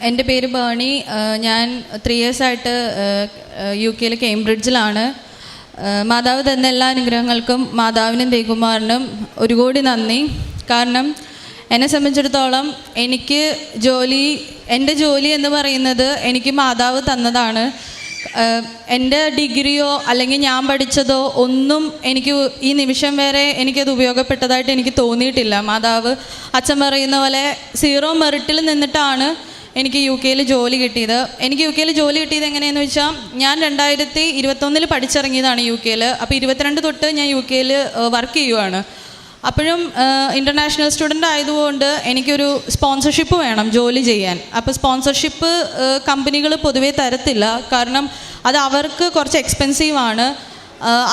എൻ്റെ പേര് ബേണി. ഞാൻ 3 ഇയേഴ്സായിട്ട് UK കേംബ്രിഡ്ജിലാണ്. മാതാവ് തന്ന എല്ലാ അനുഗ്രഹങ്ങൾക്കും മാതാവിനും ദേവകുമാരനും ഒരു കോടി നന്ദി. കാരണം എന്നെ സംബന്ധിച്ചിടത്തോളം എൻ്റെ ജോലി എന്ന് പറയുന്നത് എനിക്ക് മാതാവ് തന്നതാണ്. എൻ്റെ ഡിഗ്രിയോ അല്ലെങ്കിൽ ഞാൻ പഠിച്ചതോ ഒന്നും എനിക്ക് ഈ നിമിഷം വരെ എനിക്കത് ഉപയോഗപ്പെട്ടതായിട്ട് എനിക്ക് തോന്നിയിട്ടില്ല. മാതാവ് അച്ഛൻ പറയുന്ന പോലെ 0 മെറിറ്റിൽ നിന്നിട്ടാണ് എനിക്ക് UK ജോലി കിട്ടിയത്. എനിക്ക് UK ജോലി കിട്ടിയത് എങ്ങനെയെന്ന് വെച്ചാൽ, ഞാൻ 2021 പഠിച്ചിറങ്ങിയതാണ് UK. അപ്പോൾ 22 തൊട്ട് ഞാൻ UK വർക്ക് ചെയ്യുവാണ്. അപ്പോഴും ഇൻ്റർനാഷണൽ സ്റ്റുഡൻ്റ് ആയതുകൊണ്ട് എനിക്കൊരു സ്പോൺസർഷിപ്പ് വേണം ജോലി ചെയ്യാൻ. അപ്പോൾ സ്പോൺസർഷിപ്പ് കമ്പനികൾ പൊതുവേ തരത്തില്ല, കാരണം അത് അവർക്ക് കുറച്ച് എക്സ്പെൻസീവാണ്.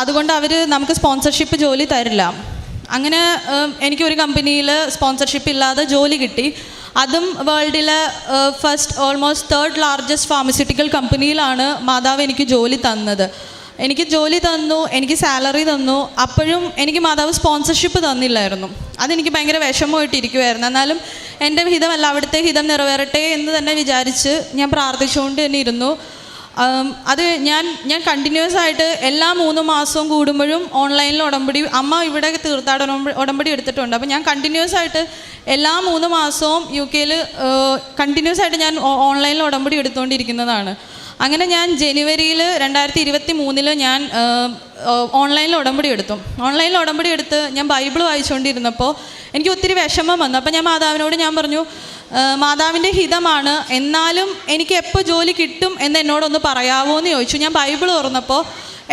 അതുകൊണ്ട് അവർ നമുക്ക് സ്പോൺസർഷിപ്പ് ജോലി തരില്ല. അങ്ങനെ എനിക്കൊരു കമ്പനിയിൽ സ്പോൺസർഷിപ്പ് ഇല്ലാതെ ജോലി കിട്ടി. അതും വേൾഡിലെ ഓൾമോസ്റ്റ് 3rd ലാർജസ്റ്റ് ഫാർമസ്യൂട്ടിക്കൽ കമ്പനിയിലാണ് മാതാവ് എനിക്ക് ജോലി തന്നത്. എനിക്ക് ജോലി തന്നു, എനിക്ക് സാലറി തന്നു. അപ്പോഴും എനിക്ക് മാതാവ് സ്പോൺസർഷിപ്പ് തന്നില്ലായിരുന്നു. അതെനിക്ക് ഭയങ്കര വിഷമമായിട്ടിരിക്കുമായിരുന്നു. എന്നാലും എൻ്റെ ഹിതമല്ല, അവിടുത്തെ ഹിതം നിറവേറട്ടെ എന്ന് തന്നെ വിചാരിച്ച് ഞാൻ പ്രാർത്ഥിച്ചുകൊണ്ട് തന്നെ ഇരുന്നു. അത് ഞാൻ കണ്ടിന്യൂസ് ആയിട്ട് എല്ലാ 3 മാസവും കൂടുമ്പോഴും ഓൺലൈനിൽ ഉടമ്പടി, അമ്മ ഇവിടെ തീർത്ഥാടന ഉടമ്പടി എടുത്തിട്ടുണ്ട്. അപ്പോൾ ഞാൻ കണ്ടിന്യൂസ് ആയിട്ട് എല്ലാ 3 മാസവും UK കണ്ടിന്യൂസ് ആയിട്ട് ഞാൻ ഓൺലൈനിൽ ഉടമ്പടി എടുത്തുകൊണ്ടിരിക്കുന്നതാണ്. അങ്ങനെ ഞാൻ ജനുവരിയിൽ 2023 ഞാൻ ഓൺലൈനിൽ ഉടമ്പടി എടുത്തു. ഓൺലൈനിൽ ഉടമ്പടി എടുത്ത് ഞാൻ ബൈബിൾ വായിച്ചുകൊണ്ടിരുന്നപ്പോൾ എനിക്ക് ഒത്തിരി വിഷമം വന്നു. അപ്പോൾ ഞാൻ മാതാവിനോട് പറഞ്ഞു, മാതാവിൻ്റെ ഹിതമാണ്, എന്നാലും എനിക്ക് എപ്പോൾ ജോലി കിട്ടും എന്ന് എന്നോടൊന്ന് പറയാമോ എന്ന് ചോദിച്ചു. ഞാൻ ബൈബിൾ തുറന്നപ്പോൾ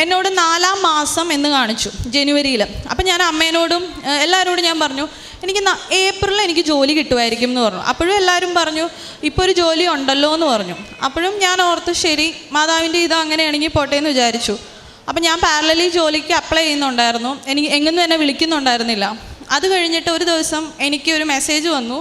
എന്നോട് 4-ാം മാസം എന്ന് കാണിച്ചു, ജനുവരിയിൽ. അപ്പം ഞാൻ അമ്മേനോടും എല്ലാവരോടും ഞാൻ പറഞ്ഞു, എനിക്ക് ഏപ്രിലിൽ എനിക്ക് ജോലി കിട്ടുമായിരിക്കും എന്ന് പറഞ്ഞു. അപ്പോഴും എല്ലാവരും പറഞ്ഞു, ഇപ്പോൾ ഒരു ജോലി ഉണ്ടല്ലോ എന്ന് പറഞ്ഞു. അപ്പോഴും ഞാൻ ഓർത്തു, ശരി, മാതാവിൻ്റെ ഇത് അങ്ങനെയാണെങ്കിൽ പോട്ടെ എന്ന് വിചാരിച്ചു. അപ്പം ഞാൻ പാരലലി ജോലിക്ക് അപ്ലൈ ചെയ്യുന്നുണ്ടായിരുന്നു. എനിക്ക് എങ്ങും തന്നെ വിളിക്കുന്നുണ്ടായിരുന്നില്ല. അത് കഴിഞ്ഞിട്ട് ഒരു ദിവസം എനിക്കൊരു മെസ്സേജ് വന്നു.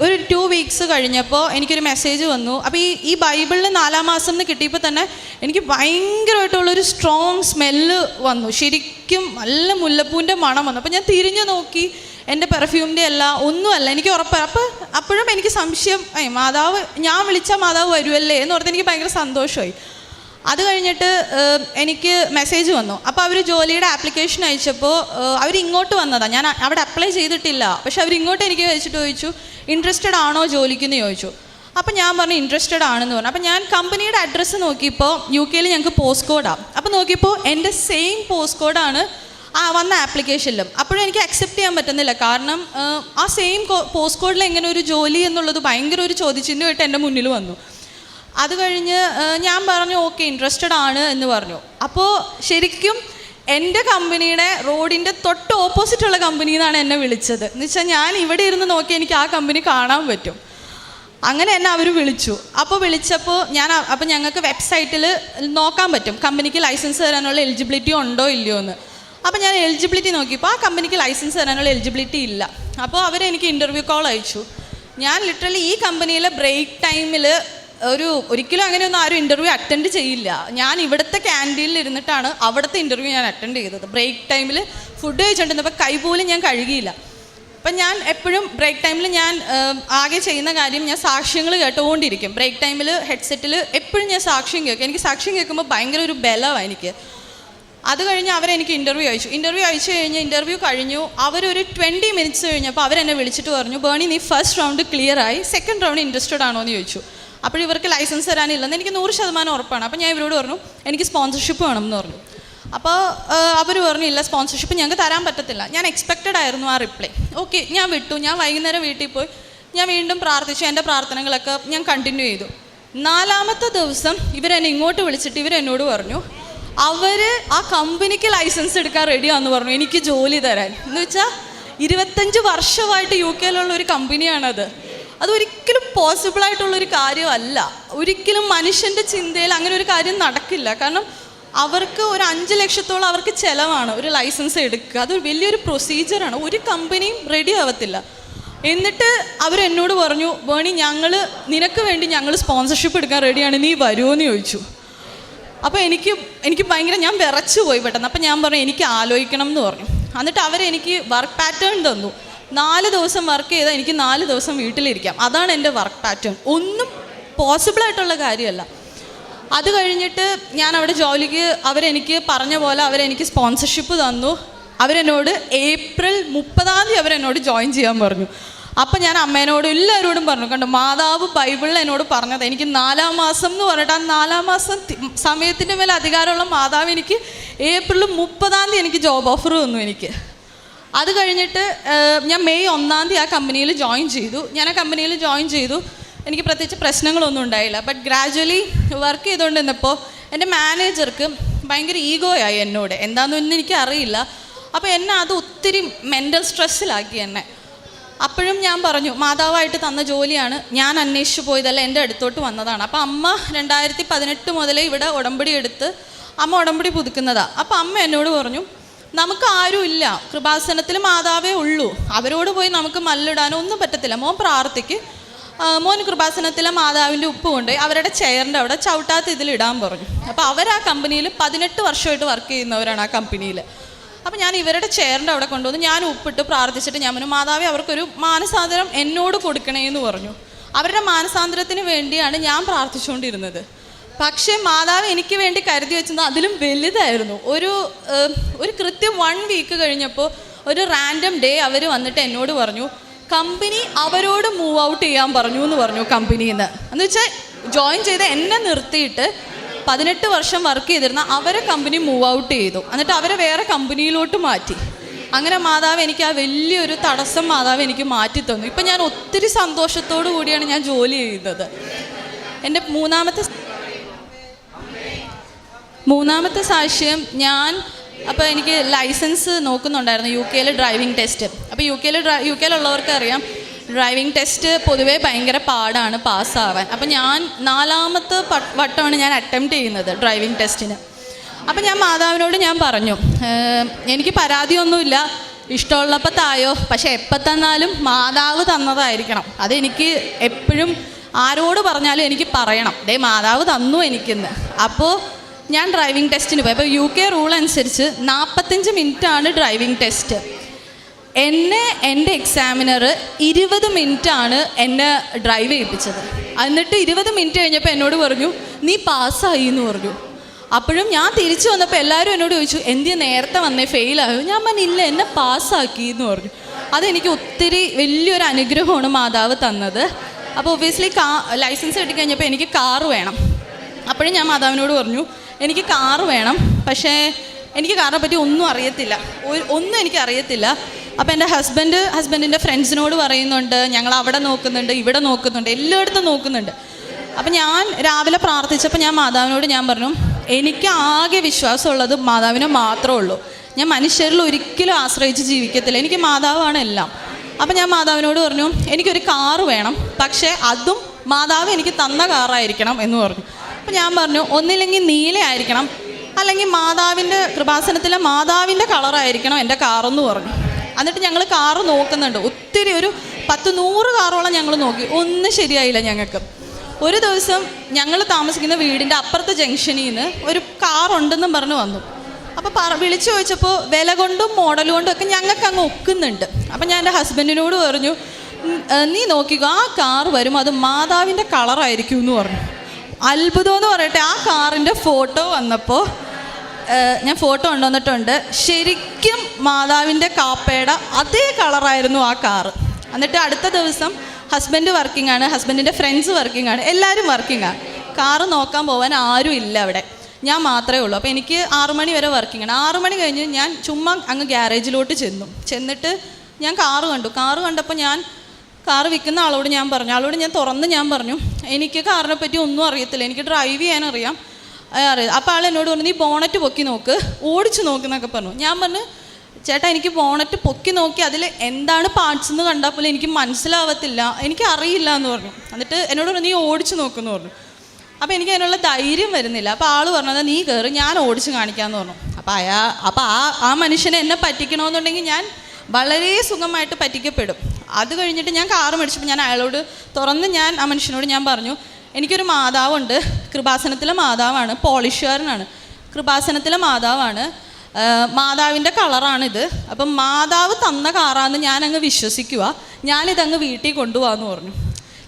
ഒരു 2 വീക്സ് കഴിഞ്ഞപ്പോൾ എനിക്കൊരു മെസ്സേജ് വന്നു. അപ്പോൾ ഈ ബൈബിളിൽ 4-ാം മാസം എന്ന് കിട്ടിയപ്പോൾ തന്നെ എനിക്ക് ഭയങ്കരമായിട്ടുള്ളൊരു സ്ട്രോങ് സ്മെല്ല് വന്നു. ശരിക്കും നല്ല മുല്ലപ്പൂവിൻ്റെ മണം വന്നു. അപ്പോൾ ഞാൻ തിരിഞ്ഞു നോക്കി, എൻ്റെ പെർഫ്യൂമിൻ്റെ ഒന്നുമല്ല, എനിക്ക് ഉറപ്പാണ്. അപ്പോഴും എനിക്ക് സംശയം, മാതാവ്, ഞാൻ വിളിച്ചാൽ മാതാവ് വരുമല്ലേ എന്ന് ഓർത്ത് എനിക്ക് ഭയങ്കര സന്തോഷമായി. അത് കഴിഞ്ഞിട്ട് എനിക്ക് മെസ്സേജ് വന്നു. അപ്പോൾ അവർ ജോലിയുടെ ആപ്ലിക്കേഷൻ അയച്ചപ്പോൾ അവരിങ്ങോട്ട് വന്നതാണ്. ഞാൻ അവിടെ അപ്ലൈ ചെയ്തിട്ടില്ല. പക്ഷെ അവരിങ്ങോട്ട് എനിക്ക് അയച്ചിട്ട് ചോദിച്ചു, ഇൻട്രസ്റ്റഡ് ആണോ ജോലിക്കെന്ന് ചോദിച്ചു. അപ്പോൾ ഞാൻ പറഞ്ഞു ഇൻട്രസ്റ്റഡ് ആണെന്ന് പറഞ്ഞു. അപ്പോൾ ഞാൻ കമ്പനിയുടെ അഡ്രസ്സ് നോക്കിയപ്പോൾ UK ഞങ്ങൾക്ക് പോസ്റ്റ് കോഡാണ്. അപ്പോൾ നോക്കിയപ്പോൾ എൻ്റെ സെയിം പോസ്റ്റ് കോഡാണ് വന്ന ആപ്ലിക്കേഷനിലും. അപ്പോഴും എനിക്ക് അക്സെപ്റ്റ് ചെയ്യാൻ പറ്റുന്നില്ല. കാരണം ആ സെയിം പോസ്റ്റ് കോഡിൽ എങ്ങനെ ഒരു ജോലി എന്നുള്ളത് ഭയങ്കര ഒരു ചോദ്യചിഹ്നമായിട്ട് എൻ്റെ മുന്നിൽ വന്നു. അത് കഴിഞ്ഞ് ഞാൻ പറഞ്ഞു, ഓക്കെ, ഇൻട്രസ്റ്റഡ് ആണ് എന്ന് പറഞ്ഞു. അപ്പോൾ ശരിക്കും എൻ്റെ കമ്പനിയുടെ റോഡിൻ്റെ തൊട്ട് ഓപ്പോസിറ്റുള്ള കമ്പനിയിൽ നിന്നാണ് എന്നെ വിളിച്ചത്. എന്ന് വെച്ചാൽ ഞാൻ ഇവിടെ ഇരുന്ന് നോക്കി എനിക്ക് ആ കമ്പനി കാണാൻ പറ്റും. അങ്ങനെ എന്നെ അവർ വിളിച്ചു. അപ്പോൾ വിളിച്ചപ്പോൾ അപ്പോൾ ഞങ്ങൾക്ക് വെബ്സൈറ്റിൽ നോക്കാൻ പറ്റും കമ്പനിക്ക് ലൈസൻസ് തരാനുള്ള എലിജിബിലിറ്റി ഉണ്ടോ ഇല്ലയോ എന്ന്. അപ്പോൾ ഞാൻ എലിജിബിലിറ്റി നോക്കിയപ്പോൾ ആ കമ്പനിക്ക് ലൈസൻസ് തരാനുള്ള എലിജിബിലിറ്റി ഇല്ല. അപ്പോൾ അവരെനിക്ക് ഇൻ്റർവ്യൂ കോൾ അയച്ചു. ഞാൻ ലിറ്ററലി ഈ കമ്പനിയിലെ ബ്രേക്ക് ടൈമിൽ ഒരിക്കലും അങ്ങനെയൊന്നും ആരും ഇൻ്റർവ്യൂ അറ്റൻഡ് ചെയ്യില്ല. ഞാൻ ഇവിടുത്തെ ക്യാൻറ്റീനിൽ ഇരുന്നിട്ടാണ് അവിടുത്തെ ഇൻ്റർവ്യൂ ഞാൻ അറ്റൻഡ് ചെയ്തത്. ബ്രേക്ക് ടൈമിൽ ഫുഡ് കഴിച്ചുകൊണ്ടിരുന്നപ്പോൾ കൈ പോലും ഞാൻ കഴുകിയില്ല. അപ്പം ഞാൻ എപ്പോഴും ബ്രേക്ക് ടൈമിൽ ഞാൻ ആകെ ചെയ്യുന്ന കാര്യം, ഞാൻ സാക്ഷ്യങ്ങൾ കേട്ടുകൊണ്ടിരിക്കും. ബ്രേക്ക് ടൈമിൽ ഹെഡ്സെറ്റിൽ എപ്പോഴും ഞാൻ സാക്ഷ്യം കേൾക്കും. എനിക്ക് സാക്ഷ്യം കേൾക്കുമ്പോൾ ഭയങ്കര ഒരു ബലമാണ് എനിക്ക്. അത് കഴിഞ്ഞ് അവരെനിക്ക് ഇൻ്റർവ്യൂ അയച്ചു കഴിഞ്ഞ് ഇൻ്റർവ്യൂ കഴിഞ്ഞു. അവരൊരു 20 മിനിറ്റ്സ് കഴിഞ്ഞപ്പോൾ അവരെന്നെ വിളിച്ചിട്ട് പറഞ്ഞു, ബേണി, നീ ഫസ്റ്റ് റൗണ്ട് ക്ലിയർ ആയി, സെക്കൻഡ് റൗണ്ട് ഇൻട്രസ്റ്റഡ് ആണോ എന്ന് ചോദിച്ചു. അപ്പോൾ ഇവർക്ക് ലൈസൻസ് തരാനില്ലെന്ന് എനിക്ക് 100% ഉറപ്പാണ്. അപ്പോൾ ഞാൻ ഇവരോട് പറഞ്ഞു, എനിക്ക് സ്പോൺസർഷിപ്പ് വേണമെന്ന് പറഞ്ഞു. അപ്പോൾ അവർ പറഞ്ഞു, ഇല്ല, സ്പോൺസർഷിപ്പ് ഞങ്ങൾക്ക് തരാൻ പറ്റത്തില്ല. ഞാൻ എക്സ്പെക്റ്റഡ് ആയിരുന്നു ആ റിപ്ലൈ. ഓക്കെ, ഞാൻ വിട്ടു. ഞാൻ വൈകുന്നേരം വീട്ടിൽ പോയി ഞാൻ വീണ്ടും പ്രാർത്ഥിച്ചു. എൻ്റെ പ്രാർത്ഥനകളൊക്കെ ഞാൻ കണ്ടിന്യൂ ചെയ്തു. 4-ാമത്തെ ദിവസം ഇവരെന്നെ ഇങ്ങോട്ട് വിളിച്ചിട്ട് ഇവരെന്നോട് പറഞ്ഞു, അവർ ആ കമ്പനിക്ക് ലൈസൻസ് എടുക്കാൻ റെഡിയാണെന്ന് പറഞ്ഞു, എനിക്ക് ജോലി തരാൻ. എന്ന് വെച്ചാൽ 25 വർഷമായിട്ട് UK ഒരു കമ്പനിയാണത്. അതൊരിക്കലും പോസിബിളായിട്ടുള്ളൊരു കാര്യമല്ല. ഒരിക്കലും മനുഷ്യൻ്റെ ചിന്തയിൽ അങ്ങനെ ഒരു കാര്യം നടക്കില്ല. കാരണം അവർക്ക് ഒരു 5 ലക്ഷത്തോളം അവർക്ക് ചിലവാണ് ഒരു ലൈസൻസ് എടുക്കുക. അതൊരു വലിയൊരു പ്രൊസീജിയറാണ്. ഒരു കമ്പനിയും റെഡി ആവത്തില്ല. എന്നിട്ട് അവരെന്നോട് പറഞ്ഞു, ബേണി, നിനക്ക് വേണ്ടി ഞങ്ങൾ സ്പോൺസർഷിപ്പ് എടുക്കാൻ റെഡിയാണ്, നീ വരുമോ എന്ന് ചോദിച്ചു. അപ്പോൾ എനിക്ക് ഭയങ്കര, ഞാൻ വിറച്ചു പോയി പെട്ടെന്ന്. അപ്പോൾ ഞാൻ പറഞ്ഞു, എനിക്ക് ആലോചിക്കണം എന്ന് പറഞ്ഞു. എന്നിട്ട് അവരെനിക്ക് വർക്ക് പാറ്റേൺ തന്നു. 4 ദിവസം വർക്ക് ചെയ്താൽ എനിക്ക് 4 ദിവസം വീട്ടിലിരിക്കാം. അതാണ് എൻ്റെ വർക്ക് പാറ്റേൺ. ഒന്നും പോസിബിളായിട്ടുള്ള കാര്യമല്ല. അത് കഴിഞ്ഞിട്ട് ഞാൻ അവിടെ ജോലിക്ക് അവരെനിക്ക് പറഞ്ഞ പോലെ അവരെനിക്ക് സ്പോൺസർഷിപ്പ് തന്നു. അവരെന്നോട് ഏപ്രിൽ 30 അവരെന്നോട് ജോയിൻ ചെയ്യാൻ പറഞ്ഞു. അപ്പം ഞാൻ അമ്മേനോടും എല്ലാവരോടും പറഞ്ഞു, കണ്ടു മാതാവ് ബൈബിളിൽ എന്നോട് പറഞ്ഞത് എനിക്ക് 4-ാം മാസം എന്ന് പറഞ്ഞിട്ട് ആ 4-ാം മാസം സമയത്തിൻ്റെ മേലെ അധികാരമുള്ള മാതാവ് എനിക്ക് ഏപ്രിൽ 30 എനിക്ക് ജോബ് ഓഫർ തന്നു എനിക്ക്. അത് കഴിഞ്ഞിട്ട് ഞാൻ മെയ് 1 ആ കമ്പനിയിൽ ജോയിൻ ചെയ്തു. ഞാൻ ആ കമ്പനിയിൽ ജോയിൻ ചെയ്തു. എനിക്ക് പ്രത്യേകിച്ച് പ്രശ്നങ്ങളൊന്നും ഉണ്ടായില്ല. ബട്ട് ഗ്രാജ്വലി വർക്ക് ചെയ്തുകൊണ്ട് നിന്നപ്പോൾ എൻ്റെ മാനേജർക്ക് ഭയങ്കര ഈഗോയായി എന്നോട്. എന്താണെന്നൊന്നും എനിക്ക് അറിയില്ല. അപ്പോൾ എന്നെ അത് ഒത്തിരി മെൻ്റൽ സ്ട്രെസ്സിലാക്കി എന്നെ. അപ്പോഴും ഞാൻ പറഞ്ഞു, മാതാവായിട്ട് തന്ന ജോലിയാണ്, ഞാൻ അന്വേഷിച്ച് പോയതല്ല, എൻ്റെ അടുത്തോട്ട് വന്നതാണ്. അപ്പോൾ അമ്മ 2018 മുതലേ ഇവിടെ ഉടമ്പടി എടുത്ത് അമ്മ ഉടമ്പടി പുതുക്കുന്നതാണ്. അപ്പോൾ അമ്മ എന്നോട് പറഞ്ഞു, നമുക്ക് ആരുമില്ല, കൃപാസനത്തിൽ മാതാവേ ഉള്ളൂ, അവരോട് പോയി നമുക്ക് മല്ലിടാനോ ഒന്നും പറ്റത്തില്ല, മോൻ പ്രാർത്ഥിക്ക്, മോൻ കൃപാസനത്തിലെ മാതാവിൻ്റെ ഉപ്പ് കൊണ്ടുപോയി അവരുടെ ചെയറിൻ്റെ അവിടെ ചവിട്ടാത്ത ഇതിലിടാൻ പറഞ്ഞു. അപ്പോൾ അവർ ആ കമ്പനിയിൽ 18 വർഷമായിട്ട് വർക്ക് ചെയ്യുന്നവരാണ് ആ കമ്പനിയിൽ. അപ്പോൾ ഞാൻ ഇവരുടെ ചെയറിൻ്റെ അവിടെ കൊണ്ടുവന്ന് ഞാൻ ഉപ്പിട്ട് പ്രാർത്ഥിച്ചിട്ട് ഞാൻ പറഞ്ഞു, മാതാവേ അവർക്കൊരു മാനസാന്തരം എന്നോട് കൊടുക്കണേ എന്ന് പറഞ്ഞു. അവരുടെ മാനസാന്തരത്തിന് വേണ്ടിയാണ് ഞാൻ പ്രാർത്ഥിച്ചുകൊണ്ടിരുന്നത്. പക്ഷേ മാതാവ് എനിക്ക് വേണ്ടി കരുതി വെച്ചത് അതിലും വലുതായിരുന്നു. ഒരു കൃത്യം 1 വീക്ക് കഴിഞ്ഞപ്പോൾ ഒരു റാൻഡം ഡേ അവർ വന്നിട്ട് എന്നോട് പറഞ്ഞു, കമ്പനി അവരോട് മൂവ് ഔട്ട് ചെയ്യാൻ പറഞ്ഞു എന്ന് പറഞ്ഞു. കമ്പനിയിൽ നിന്ന് എന്ന് വെച്ചാൽ ജോയിൻ ചെയ്ത് എന്നെ നിർത്തിയിട്ട് 18 വർഷം വർക്ക് ചെയ്തിരുന്ന അവരെ കമ്പനി മൂവ് ഔട്ട് ചെയ്തു. എന്നിട്ട് അവരെ വേറെ കമ്പനിയിലോട്ട് മാറ്റി. അങ്ങനെ മാതാവ് എനിക്ക് ആ വലിയൊരു തടസ്സം മാതാവ് എനിക്ക് മാറ്റി തന്നു. ഇപ്പം ഞാൻ ഒത്തിരി സന്തോഷത്തോടു കൂടിയാണ് ഞാൻ ജോലി ചെയ്യുന്നത്. എൻ്റെ മൂന്നാമത്തെ സാക്ഷ്യം, ഞാൻ അപ്പോൾ എനിക്ക് ലൈസൻസ് നോക്കുന്നുണ്ടായിരുന്നു, UK ഡ്രൈവിംഗ് ടെസ്റ്റ്. അപ്പോൾ യു കെയിലുള്ളവർക്ക് അറിയാം, ഡ്രൈവിംഗ് ടെസ്റ്റ് പൊതുവേ ഭയങ്കര പാടാണ് പാസ്സാവാൻ. അപ്പോൾ ഞാൻ 4ാമത്തെ വട്ടമാണ് ഞാൻ അറ്റംപ്റ്റ് ചെയ്യുന്നത് ഡ്രൈവിംഗ് ടെസ്റ്റിന്. അപ്പോൾ ഞാൻ മാതാവിനോട് ഞാൻ പറഞ്ഞു, എനിക്ക് പരാതിയൊന്നുമില്ല, ഇഷ്ടമുള്ളപ്പോൾ തായോ, പക്ഷേ എപ്പോൾ തന്നാലും മാതാവ് തന്നതായിരിക്കണം. അതെനിക്ക് എപ്പോഴും ആരോട് പറഞ്ഞാലും എനിക്ക് പറയണം, ദേ മാതാവ് തന്നു എനിക്കിന്ന്. അപ്പോൾ ഞാൻ ഡ്രൈവിംഗ് ടെസ്റ്റിന് പോയി. അപ്പോൾ UK റൂൾ അനുസരിച്ച് 45 മിനിറ്റാണ് ഡ്രൈവിംഗ് ടെസ്റ്റ്. എൻ്റെ എക്സാമിനർ 20 മിനിറ്റാണ് എന്നെ ഡ്രൈവ് ചെയ്യിപ്പിച്ചത്. എന്നിട്ട് 20 മിനിറ്റ് കഴിഞ്ഞപ്പോൾ എന്നോട് പറഞ്ഞു, നീ പാസ്സായി എന്ന് പറഞ്ഞു. അപ്പോഴും ഞാൻ തിരിച്ചു വന്നപ്പോൾ എല്ലാവരും എന്നോട് ചോദിച്ചു, എന്തിനാ നേരത്തെ വന്നേ, ഫെയിലായോ? ഞാൻ പറഞ്ഞില്ല, എന്നെ പാസ്സാക്കി എന്ന് പറഞ്ഞു. അതെനിക്ക് ഒത്തിരി വലിയൊരു അനുഗ്രഹമാണ് മാതാവ് തന്നത്. അപ്പോൾ ഒബ്വിയസ്ലി ലൈസൻസ് കിട്ടിക്കഴിഞ്ഞപ്പോൾ എനിക്ക് കാറ് വേണം. അപ്പോഴും ഞാൻ മാതാവിനോട് പറഞ്ഞു, എനിക്ക് കാറ് വേണം, പക്ഷേ എനിക്ക് കാറിനെ പറ്റി ഒന്നും അറിയത്തില്ല, ഒന്നും എനിക്ക് അറിയത്തില്ല. അപ്പോൾ എൻ്റെ ഹസ്ബൻഡിൻ്റെ ഫ്രണ്ട്സിനോട് പറയുന്നുണ്ട്, ഞങ്ങൾ അവിടെ നോക്കുന്നുണ്ട്, ഇവിടെ നോക്കുന്നുണ്ട്, എല്ലായിടത്തും നോക്കുന്നുണ്ട്. അപ്പം ഞാൻ രാവിലെ പ്രാർത്ഥിച്ചപ്പോൾ ഞാൻ മാതാവിനോട് ഞാൻ പറഞ്ഞു, എനിക്ക് ആകെ വിശ്വാസമുള്ളത് മാതാവിനെ മാത്രമേ ഉള്ളൂ, ഞാൻ മനുഷ്യരിൽ ഒരിക്കലും ആശ്രയിച്ച് ജീവിക്കത്തില്ല, എനിക്ക് മാതാവാണ് എല്ലാം. അപ്പം ഞാൻ മാതാവിനോട് പറഞ്ഞു, എനിക്കൊരു കാറ് വേണം, പക്ഷേ അതും മാതാവ് എനിക്ക് തന്ന കാറായിരിക്കണം എന്ന് പറഞ്ഞു. അപ്പം ഞാൻ പറഞ്ഞു, ഒന്നില്ലെങ്കിൽ നീലയായിരിക്കണം, അല്ലെങ്കിൽ മാതാവിൻ്റെ കൃപാസനത്തിലെ മാതാവിൻ്റെ കളറായിരിക്കണം എൻ്റെ കാറെന്ന് പറഞ്ഞു. എന്നിട്ട് ഞങ്ങൾ കാറ് നോക്കുന്നുണ്ട്, ഒത്തിരി ഒരു 10-100 കാറോളം ഞങ്ങൾ നോക്കി, ഒന്നും ശരിയായില്ല ഞങ്ങൾക്ക്. ഒരു ദിവസം ഞങ്ങൾ താമസിക്കുന്ന വീടിൻ്റെ അപ്പുറത്തെ ജംഗ്ഷനിൽ നിന്ന് ഒരു കാറുണ്ടെന്നും പറഞ്ഞ് വന്നു. അപ്പോൾ വിളിച്ചു ചോദിച്ചപ്പോൾ വില കൊണ്ടും മോഡൽ കൊണ്ടും ഒക്കെ ഞങ്ങൾക്ക് അങ്ങ് ഒക്കുന്നുണ്ട്. അപ്പം ഞാൻ എൻ്റെ ഹസ്ബൻഡിനോട് പറഞ്ഞു, നീ നോക്കിക്കോ, ആ കാർ വരും, അത് മാതാവിൻ്റെ കളറായിരിക്കും എന്ന് പറഞ്ഞു. അത്ഭുതം എന്ന് പറയട്ടെ, ആ കാറിൻ്റെ ഫോട്ടോ വന്നപ്പോൾ ഞാൻ ഫോട്ടോ കൊണ്ടുവന്നിട്ടുണ്ട്, ശരിക്കും മാതാവിൻ്റെ കാപ്പയുടെ അതേ കളറായിരുന്നു ആ കാറ്. എന്നിട്ട് അടുത്ത ദിവസം ഹസ്ബൻഡ് വർക്കിംഗ് ആണ്, ഹസ്ബൻഡിൻ്റെ ഫ്രണ്ട്സ് വർക്കിംഗ് ആണ്, എല്ലാവരും വർക്കിംഗ് ആണ്. കാറ് നോക്കാൻ പോകാൻ ആരും ഇല്ല അവിടെ, ഞാൻ മാത്രമേ ഉള്ളൂ. അപ്പോൾ എനിക്ക് 6 മണി വരെ വർക്കിംഗ് ആണ്. 6 മണി കഴിഞ്ഞ് ഞാൻ ചുമ്മാ അങ്ങ് ഗ്യാരേജിലോട്ട് ചെന്നിട്ട് ഞാൻ കാറ് കണ്ടു. കാറ് കണ്ടപ്പോൾ ഞാൻ കാറ് വിൽക്കുന്ന ആളോട് ഞാൻ പറഞ്ഞു, എനിക്ക് കാറിനെ പറ്റി ഒന്നും അറിയത്തില്ല, എനിക്ക് ഡ്രൈവ് ചെയ്യാനറിയാം. അപ്പോൾ ആൾ എന്നോട് പറഞ്ഞു, നീ ബോണറ്റ് പൊക്കി നോക്ക്, ഓടിച്ച് നോക്കുന്നൊക്കെ പറഞ്ഞു. ഞാൻ പറഞ്ഞു, ചേട്ടാ എനിക്ക് ബോണറ്റ് പൊക്കി നോക്കി അതിൽ എന്താണ് പാർട്സ് എന്ന് കണ്ടാൽ പോലും എനിക്ക് മനസ്സിലാവത്തില്ല, എനിക്ക് അറിയില്ല എന്ന് പറഞ്ഞു. എന്നിട്ട് എന്നോട് പറഞ്ഞു, നീ ഓടിച്ച് നോക്കുമെന്ന് പറഞ്ഞു. അപ്പോൾ എനിക്ക് അതിനുള്ള ധൈര്യം വരുന്നില്ല. അപ്പോൾ ആൾ പറഞ്ഞത്, നീ കയറി, ഞാൻ ഓടിച്ച് കാണിക്കാമെന്ന് പറഞ്ഞു. അപ്പോൾ ആ മനുഷ്യനെ എന്നെ പറ്റിക്കണമെന്നുണ്ടെങ്കിൽ ഞാൻ വളരെ സുഖമായിട്ട് പറ്റിക്കപ്പെടും. അത് കഴിഞ്ഞിട്ട് ഞാൻ കാറ് മേടിച്ചപ്പോൾ ഞാൻ അയാളോട് ഞാൻ ആ മനുഷ്യനോട് ഞാൻ പറഞ്ഞു, എനിക്കൊരു മാതാവുണ്ട്, കൃപാസനത്തിലെ മാതാവാണ്, പോളിഷുകാരനാണ്, കൃപാസനത്തിലെ മാതാവാണ്, മാതാവിൻ്റെ കളറാണിത്. അപ്പം മാതാവ് തന്ന കാറാന്ന് ഞാനങ്ങ് വിശ്വസിക്കുക, ഞാനിതങ്ങ് വീട്ടിൽ കൊണ്ടുപോകാമെന്ന് പറഞ്ഞു.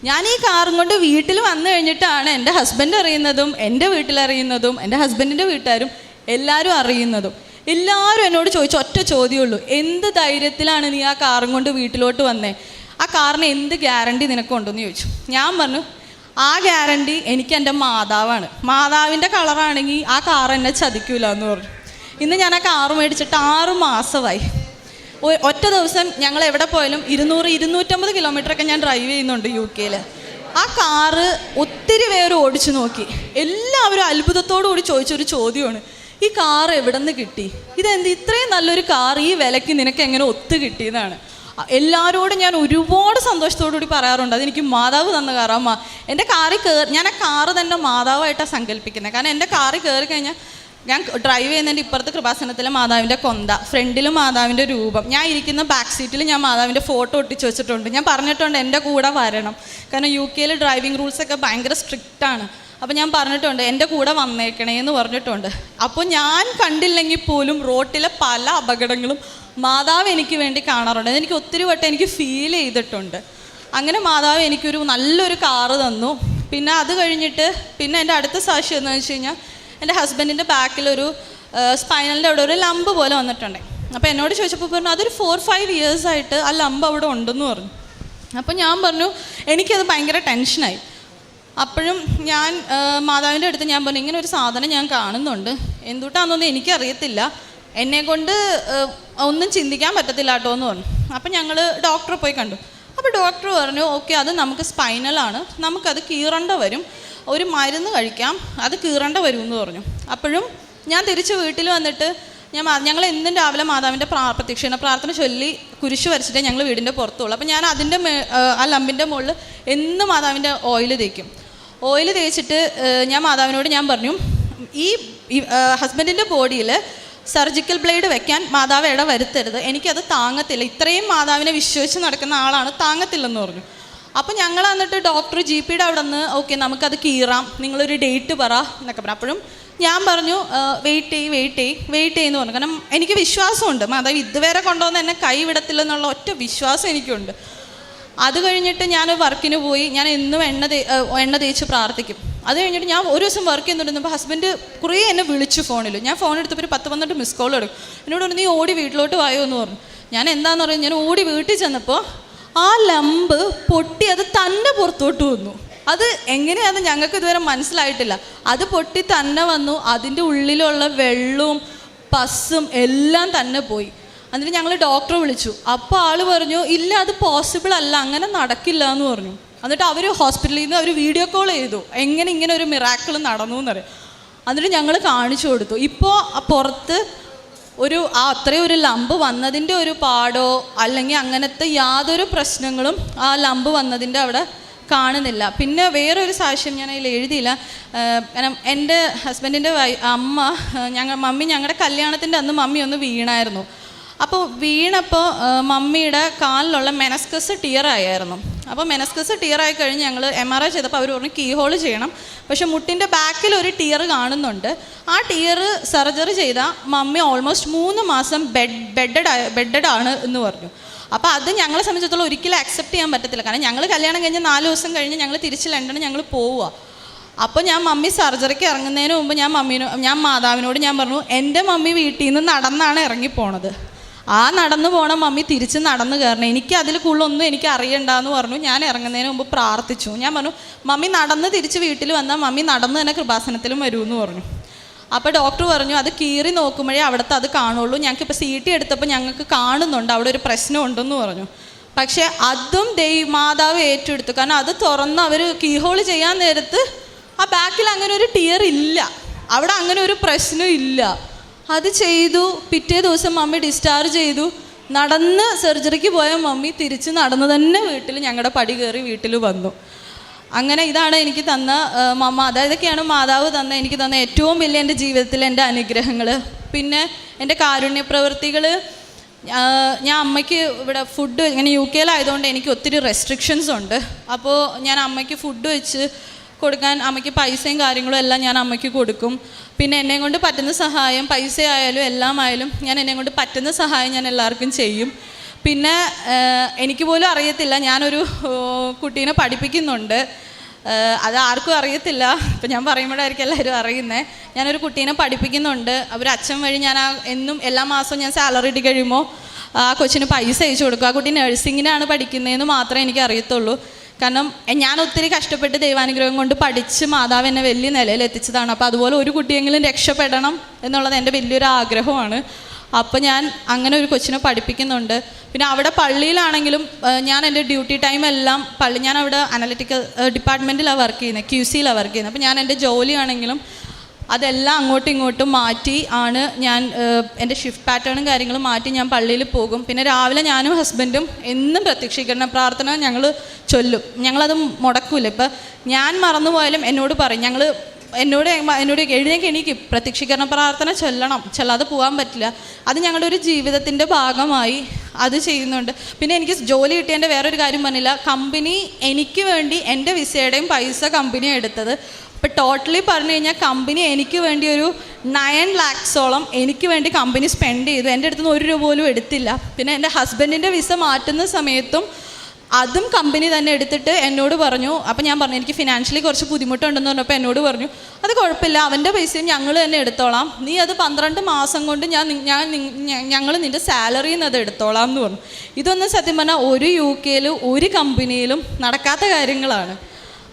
ഞാൻ ഈ കാറും കൊണ്ട് വീട്ടിൽ വന്നു കഴിഞ്ഞിട്ടാണ് എൻ്റെ ഹസ്ബൻഡ് അറിയുന്നതും, എൻ്റെ വീട്ടിലറിയുന്നതും, എൻ്റെ ഹസ്ബൻഡിൻ്റെ വീട്ടുകാരും എല്ലാവരും അറിയുന്നതും. എല്ലാവരും എന്നോട് ചോദിച്ച ഒറ്റ ചോദ്യമുള്ളൂ, എന്ത് ധൈര്യത്തിലാണ് നീ ആ കാറും കൊണ്ട് വീട്ടിലോട്ട് വന്നേ? ആ കാറിന് എന്ത് ഗ്യാരണ്ടി നിനക്കുണ്ടെന്ന് ചോദിച്ചു. ഞാൻ പറഞ്ഞു, ആ ഗ്യാരണ്ടി എനിക്ക് എൻ്റെ മാതാവാണ്. മാതാവിൻ്റെ കളറാണെങ്കിൽ ആ കാർ എന്നെ ചതിക്കൂല എന്ന് പറഞ്ഞു. ഇന്ന് ഞാൻ ആ കാറ് മേടിച്ചിട്ട് 6 മാസമായി. ഒറ്റ ദിവസം ഞങ്ങൾ എവിടെ പോയാലും 200-250 കിലോമീറ്ററൊക്കെ ഞാൻ ഡ്രൈവ് ചെയ്യുന്നുണ്ട് UK-ൽ. ആ കാറ് ഒത്തിരി പേര് ഓടിച്ചു നോക്കി. എല്ലാവരും അത്ഭുതത്തോടു കൂടി ചോദിച്ചൊരു ചോദ്യമാണ്, ഈ കാർ എവിടെ നിന്ന് കിട്ടി? ഇതെന്ത് ഇത്രയും നല്ലൊരു കാർ ഈ വിലയ്ക്ക് നിനക്ക് എങ്ങനെ ഒത്തു കിട്ടിയെന്നാണ്. എല്ലാവരോടും ഞാൻ ഒരുപാട് സന്തോഷത്തോടു കൂടി പറയാറുണ്ട്, അതെനിക്ക് മാതാവ് തന്ന കാറാ. എൻ്റെ കാറിൽ ഞാൻ ആ കാറ് തന്നെ മാതാവായിട്ടാണ് സങ്കല്പിക്കുന്നത്. കാരണം എൻ്റെ കാറിൽ കയറി കഴിഞ്ഞാൽ ഞാൻ ഡ്രൈവ് ചെയ്യുന്നതിൻ്റെ ഇപ്പുറത്ത് കൃപാസനത്തിലെ മാതാവിൻ്റെ കൊന്ത, ഫ്രണ്ടിലും മാതാവിൻ്റെ രൂപം, ഞാൻ ഇരിക്കുന്ന ബാക്ക് സീറ്റിൽ ഞാൻ മാതാവിൻ്റെ ഫോട്ടോ ഒട്ടിച്ച് വെച്ചിട്ടുണ്ട്. ഞാൻ പറഞ്ഞിട്ടുണ്ട് എൻ്റെ കൂടെ വരണം, കാരണം UK-ൽ ഡ്രൈവിംഗ് റൂൾസൊക്കെ ഭയങ്കര സ്ട്രിക്റ്റാണ്. അപ്പോൾ ഞാൻ പറഞ്ഞിട്ടുണ്ട് എൻ്റെ കൂടെ വന്നേക്കണേ എന്ന് പറഞ്ഞിട്ടുണ്ട്. അപ്പോൾ ഞാൻ കണ്ടില്ലെങ്കിൽ പോലും റോട്ടിലെ പല അപകടങ്ങളും മാതാവ് എനിക്ക് വേണ്ടി കാണാറുണ്ട്. അതെനിക്ക് ഒത്തിരി വട്ടം എനിക്ക് ഫീൽ ചെയ്തിട്ടുണ്ട്. അങ്ങനെ മാതാവ് എനിക്കൊരു നല്ലൊരു കാറ് തന്നു. പിന്നെ അത് കഴിഞ്ഞിട്ട് പിന്നെ എൻ്റെ അടുത്ത സാക്ഷ്യം എന്ന് വെച്ച് കഴിഞ്ഞാൽ, എൻ്റെ ഹസ്ബൻഡിൻ്റെ ബാക്കിലൊരു സ്പൈനലിൻ്റെ അവിടെ ഒരു ലംബ് പോലെ വന്നിട്ടുണ്ട്. അപ്പോൾ എന്നോട് ചോദിച്ചപ്പോൾ പറഞ്ഞു, അതൊരു 4-5 ഇയേഴ്സായിട്ട് ആ ലംബ് അവിടെ ഉണ്ടെന്ന് പറഞ്ഞു. അപ്പോൾ ഞാൻ പറഞ്ഞു, എനിക്കത് ഭയങ്കര ടെൻഷനായി. അപ്പോഴും ഞാൻ മാതാവിൻ്റെ അടുത്ത് ഞാൻ പറഞ്ഞു, ഇങ്ങനെ ഒരു സാധനം ഞാൻ കാണുന്നുണ്ട്, എന്തുകൊണ്ടാണെന്നൊന്നും എനിക്കറിയത്തില്ല, എന്നെക്കൊണ്ട് ഒന്നും ചിന്തിക്കാൻ പറ്റത്തില്ല കേട്ടോ എന്ന് പറഞ്ഞു. അപ്പം ഞങ്ങൾ ഡോക്ടറെ പോയി കണ്ടു. അപ്പോൾ ഡോക്ടർ പറഞ്ഞു, ഓക്കെ, അത് നമുക്ക് സ്പൈനലാണ്, നമുക്കത് കീറേണ്ട വരും, ഒരു മരുന്ന് കഴിക്കാം, അത് കീറേണ്ട വരും എന്ന് പറഞ്ഞു. അപ്പോഴും ഞാൻ തിരിച്ച് വീട്ടിൽ വന്നിട്ട് ഞങ്ങൾ എന്നും രാവിലെ മാതാവിൻ്റെ പ്രത്യക്ഷീണ പ്രാർത്ഥന ചൊല്ലി കുരിശ് വരച്ചിട്ടേ ഞങ്ങൾ വീടിൻ്റെ പുറത്തുള്ളൂ. അപ്പോൾ ഞാൻ അതിൻ്റെ ആ ലംബിൻ്റെ മുകളിൽ എന്നും മാതാവിൻ്റെ ഓയിൽ തേക്കും. ഓയിൽ തേച്ചിട്ട് ഞാൻ മാതാവിനോട് ഞാൻ പറഞ്ഞു, ഈ ഹസ്ബൻഡിൻ്റെ ബോഡിയിൽ സർജിക്കൽ ബ്ലേഡ് വെക്കാൻ മാതാവ് ഇട വരുത്തരുത്, എനിക്കത് താങ്ങത്തില്ല, ഇത്രയും മാതാവിനെ വിശ്വസിച്ച് നടക്കുന്ന ആളാണ്, താങ്ങത്തില്ലെന്ന് പറഞ്ഞു. അപ്പോൾ ഞങ്ങൾ എന്നിട്ട് ഡോക്ടർ GPയുടെ അവിടെ നിന്ന്, ഓക്കെ നമുക്കത് കീറാം, നിങ്ങളൊരു ഡേറ്റ് പറ എന്നൊക്കെ പറഞ്ഞു. അപ്പോഴും ഞാൻ പറഞ്ഞു, വെയിറ്റ് ചെയ്യുമെന്ന് പറഞ്ഞു. കാരണം എനിക്ക് വിശ്വാസമുണ്ട്, മാതാവ് ഇതുവരെ കൊണ്ടുവന്ന് എന്നെ കൈവിടത്തില്ലെന്നുള്ള ഒറ്റ വിശ്വാസം എനിക്കുണ്ട്. അത് കഴിഞ്ഞിട്ട് ഞാൻ വർക്കിന് പോയി. ഞാൻ എന്നും എണ്ണ തേച്ച് പ്രാർത്ഥിക്കും. അത് കഴിഞ്ഞിട്ട് ഞാൻ ഒരു ദിവസം വർക്ക് ചെയ്യുന്നുണ്ടെന്നപ്പോൾ ഹസ്ബൻഡ് കുറേ എന്നെ വിളിച്ചു ഫോണിൽ. ഞാൻ ഫോൺ എടുത്തപ്പോൾ ഒരു 10-12 മിസ് കോൾ എടുക്കും. എന്നോട് പറഞ്ഞു, നീ ഓടി വീട്ടിലോട്ട് വായോ എന്ന് പറഞ്ഞു. ഞാൻ എന്താണെന്ന് പറയുന്നത്, ഞാൻ ഓടി വീട്ടിൽ ചെന്നപ്പോൾ ആ ലംബ് പൊട്ടി അത് തന്നെ പുറത്തോട്ട് വന്നു. അത് എങ്ങനെയാണെന്ന് ഞങ്ങൾക്ക് ഇതുവരെ മനസ്സിലായിട്ടില്ല. അത് പൊട്ടി തന്നെ വന്നു, അതിൻ്റെ ഉള്ളിലുള്ള വെള്ളവും പസ്സും എല്ലാം തന്നെ പോയി. എന്നിട്ട് ഞങ്ങൾ ഡോക്ടറെ വിളിച്ചു. അപ്പോൾ ആൾ പറഞ്ഞു, ഇല്ല അത് പോസിബിൾ അല്ല, അങ്ങനെ നടക്കില്ല എന്ന് പറഞ്ഞു. എന്നിട്ട് അവർ ഹോസ്പിറ്റലിൽ നിന്ന് അവർ വീഡിയോ കോൾ ചെയ്തു, ഇങ്ങനെ ഒരു മിറാക്കിൾ നടന്നു എന്നറിയാം. എന്നിട്ട് ഞങ്ങൾ കാണിച്ചു കൊടുത്തു. ഇപ്പോൾ പുറത്ത് അത്രയും ഒരു ലംബ് വന്നതിൻ്റെ ഒരു പാടോ അല്ലെങ്കിൽ അങ്ങനത്തെ യാതൊരു പ്രശ്നങ്ങളും ആ ലംബ് വന്നതിൻ്റെ അവിടെ കാണുന്നില്ല. പിന്നെ വേറൊരു സാക്ഷ്യം ഞാൻ അതിൽ എഴുതിയില്ല. കാരണം എൻ്റെ ഹസ്ബൻഡിൻ്റെ മമ്മി ഞങ്ങളുടെ കല്യാണത്തിൻ്റെ അന്ന് മമ്മി ഒന്ന് വീണായിരുന്നു. അപ്പോൾ വീണപ്പോൾ മമ്മിയുടെ കാലിലുള്ള മെനസ്കസ് ടിയർ ആയിരുന്നു. അപ്പോൾ മെനസ്കസ് ടിയർ ആയി കഴിഞ്ഞ് ഞങ്ങൾ MRI ചെയ്തപ്പോൾ അവർ പറഞ്ഞു കീ ഹോൾ ചെയ്യണം, പക്ഷേ മുട്ടിൻ്റെ ബാക്കിൽ ഒരു ടിയർ കാണുന്നുണ്ട്. ആ ടിയർ സർജറി ചെയ്താൽ മമ്മി ഓൾമോസ്റ്റ് 3 മാസം ബെഡഡ് ആണ് എന്ന് പറഞ്ഞു. അപ്പോൾ അത് ഞങ്ങളെ സംബന്ധിച്ചിടത്തോളം ഒരിക്കലും അക്സെപ്റ്റ് ചെയ്യാൻ പറ്റത്തില്ല. കാരണം ഞങ്ങൾ കല്യാണം കഴിഞ്ഞ് 4 ദിവസം കഴിഞ്ഞ് ഞങ്ങൾ തിരിച്ച് ലണ്ടനിൽ ഞങ്ങൾ പോവുക. അപ്പോൾ ഞാൻ മമ്മി സർജറിക്ക് ഇറങ്ങുന്നതിന് മുമ്പ് ഞാൻ മാതാവിനോട് ഞാൻ പറഞ്ഞു, എൻ്റെ മമ്മി വീട്ടിൽ നിന്ന് നടന്നാണ് ഇറങ്ങിപ്പോണത്, ആ നടന്നു പോണ മമ്മി തിരിച്ച് നടന്നു കയറണം, എനിക്ക് അതിൽ കൂടുതലൊന്നും എനിക്ക് അറിയണ്ടെന്ന് പറഞ്ഞു. ഞാൻ ഇറങ്ങുന്നതിന് മുമ്പ് പ്രാർത്ഥിച്ചു. ഞാൻ പറഞ്ഞു, മമ്മി നടന്ന് തിരിച്ച് വീട്ടിൽ വന്നാൽ മമ്മി നടന്ന് തന്നെ കൃപാസനത്തിലും വരുമെന്ന് പറഞ്ഞു. അപ്പോൾ ഡോക്ടർ പറഞ്ഞു, അത് കീറി നോക്കുമ്പോഴേ അവിടുത്തെ അത് കാണുള്ളൂ, ഞങ്ങൾക്കിപ്പോൾ CT എടുത്തപ്പോൾ ഞങ്ങൾക്ക് കാണുന്നുണ്ട് അവിടെ ഒരു പ്രശ്നം ഉണ്ടെന്ന് പറഞ്ഞു. പക്ഷേ അതും മാതാവ് ഏറ്റെടുത്തു. കാരണം അത് തുറന്ന് അവർ കീഹോൾ ചെയ്യാൻ നേരത്ത് ആ ബാക്കിൽ അങ്ങനെ ഒരു ടിയർ ഇല്ല, അവിടെ അങ്ങനെ ഒരു പ്രശ്നം ഇല്ല. അത് ചെയ്തു. പിറ്റേ ദിവസം മമ്മി ഡിസ്ചാർജ് ചെയ്തു. നടന്ന് സർജറിക്ക് പോയ മമ്മി തിരിച്ച് നടന്ന് തന്നെ വീട്ടിൽ ഞങ്ങളുടെ പടി കയറി വീട്ടിൽ വന്നു. അങ്ങനെ ഇതാണ് എനിക്ക് തന്ന ഇതൊക്കെയാണ് മാതാവ് എനിക്ക് തന്ന ഏറ്റവും വലിയ എൻ്റെ ജീവിതത്തിലെ എൻ്റെ അനുഗ്രഹങ്ങൾ. പിന്നെ എൻ്റെ കാരുണ്യ പ്രവൃത്തികൾ, ഞാൻ അമ്മയ്ക്ക് ഇവിടെ ഫുഡ് ഇങ്ങനെ UK-ലായതുകൊണ്ട് എനിക്ക് ഒത്തിരി റെസ്ട്രിക്ഷൻസ് ഉണ്ട്. അപ്പോൾ ഞാൻ അമ്മയ്ക്ക് ഫുഡ് വെച്ച് കൊടുക്കാൻ അമ്മയ്ക്ക് പൈസയും കാര്യങ്ങളും എല്ലാം ഞാൻ അമ്മയ്ക്ക് കൊടുക്കും. പിന്നെ എന്നെ കൊണ്ട് പറ്റുന്ന സഹായം, പൈസ ആയാലും എല്ലാം ആയാലും ഞാൻ എന്നെ കൊണ്ട് പറ്റുന്ന സഹായം ഞാൻ എല്ലാവർക്കും ചെയ്യും. പിന്നെ എനിക്ക് പോലും അറിയത്തില്ല, ഞാനൊരു കുട്ടീനെ പഠിപ്പിക്കുന്നുണ്ട്. അത് ആർക്കും അറിയത്തില്ല, ഇപ്പം ഞാൻ പറയുമ്പോഴായിരിക്കും എല്ലാവരും അറിയുന്നത്. ഞാനൊരു കുട്ടീനെ പഠിപ്പിക്കുന്നുണ്ട്. അവർ അച്ഛൻ വഴി ഞാൻ എന്നും എല്ലാ മാസവും ഞാൻ സാലറി ഇട്ട് കഴിയുമ്പോൾ ആ കൊച്ചിന് പൈസ അയച്ചു കൊടുക്കും. ആ കുട്ടി നഴ്സിങ്ങിനാണ് പഠിക്കുന്നതെന്ന് മാത്രമേ എനിക്ക് അറിയത്തുള്ളൂ. കാരണം ഞാൻ ഒത്തിരി കഷ്ടപ്പെട്ട് ദൈവാനുഗ്രഹം കൊണ്ട് പഠിച്ച് മാതാവ് എന്നെ വലിയ നിലയിൽ എത്തിച്ചതാണ്. അപ്പോൾ അതുപോലെ ഒരു കുട്ടിയെങ്കിലും രക്ഷപ്പെടണം എന്നുള്ളത് എൻ്റെ വലിയൊരു ആഗ്രഹമാണ്. അപ്പോൾ ഞാൻ അങ്ങനെ ഒരു കൊച്ചിനെ പഠിപ്പിക്കുന്നുണ്ട്. പിന്നെ അവിടെ പള്ളിയിലാണെങ്കിലും ഞാൻ എൻ്റെ ഡ്യൂട്ടി ടൈം എല്ലാം ഞാൻ അവിടെ അനലിറ്റിക്കൽ ഡിപ്പാർട്ട്മെൻറ്റിലാണ് വർക്ക് ചെയ്യുന്നത്, QCയിലാണ് വർക്ക് ചെയ്യുന്നത്. അപ്പോൾ ഞാൻ എൻ്റെ ജോലിയാണെങ്കിലും അതെല്ലാം അങ്ങോട്ടും ഇങ്ങോട്ടും മാറ്റി ആണ് ഞാൻ എൻ്റെ ഷിഫ്റ്റ് പാറ്റേണും കാര്യങ്ങളും മാറ്റി ഞാൻ പള്ളിയിൽ പോകും. പിന്നെ രാവിലെ ഞാനും ഹസ്ബൻഡും എന്നും പ്രത്യക്ഷീകരണ പ്രാർത്ഥന ഞങ്ങൾ ചൊല്ലും. ഞങ്ങളത് മുടക്കൂല. ഇപ്പം ഞാൻ മറന്നുപോയാലും എന്നോട് പറയും, എന്നോട് എഴുന്നേക്ക് പ്രത്യക്ഷീകരണ പ്രാർത്ഥന ചൊല്ലാതെ പോകാൻ പറ്റില്ല. അത് ഞങ്ങളുടെ ഒരു ജീവിതത്തിൻ്റെ ഭാഗമായി അത് ചെയ്യുന്നുണ്ട്. പിന്നെ എനിക്ക് ജോലി കിട്ടിയതിൻ്റെ വേറൊരു കാര്യം പറഞ്ഞില്ല, കമ്പനി എനിക്ക് വേണ്ടി എൻ്റെ വിസയുടെയും പൈസ കമ്പനി എടുത്തത്. അപ്പോൾ ടോട്ടലി പറഞ്ഞു കഴിഞ്ഞാൽ കമ്പനി എനിക്ക് വേണ്ടി ഒരു 9 lakhs എനിക്ക് വേണ്ടി കമ്പനി സ്പെൻഡ് ചെയ്തു. എൻ്റെ അടുത്തുനിന്ന് 1 രൂപ പോലും എടുത്തില്ല. പിന്നെ എൻ്റെ ഹസ്ബൻഡിൻ്റെ വിസ മാറ്റുന്ന സമയത്തും അതും കമ്പനി തന്നെ എടുത്തിട്ട് എന്നോട് പറഞ്ഞു. അപ്പം ഞാൻ പറഞ്ഞു എനിക്ക് ഫിനാൻഷ്യലി കുറച്ച് ബുദ്ധിമുട്ടുണ്ടെന്ന് പറഞ്ഞപ്പോൾ എന്നോട് പറഞ്ഞു അത് കുഴപ്പമില്ല, അവൻ്റെ പൈസയും ഞങ്ങൾ തന്നെ എടുത്തോളാം, നീ അത് 12 മാസം കൊണ്ട് ഞങ്ങൾ നിൻ്റെ സാലറിയിൽ നിന്ന് അത് എടുത്തോളാം എന്ന് പറഞ്ഞു. ഇതൊന്നും സത്യം പറഞ്ഞാൽ ഒരു UK ഒരു കമ്പനിയിലും നടക്കാത്ത കാര്യങ്ങളാണ്.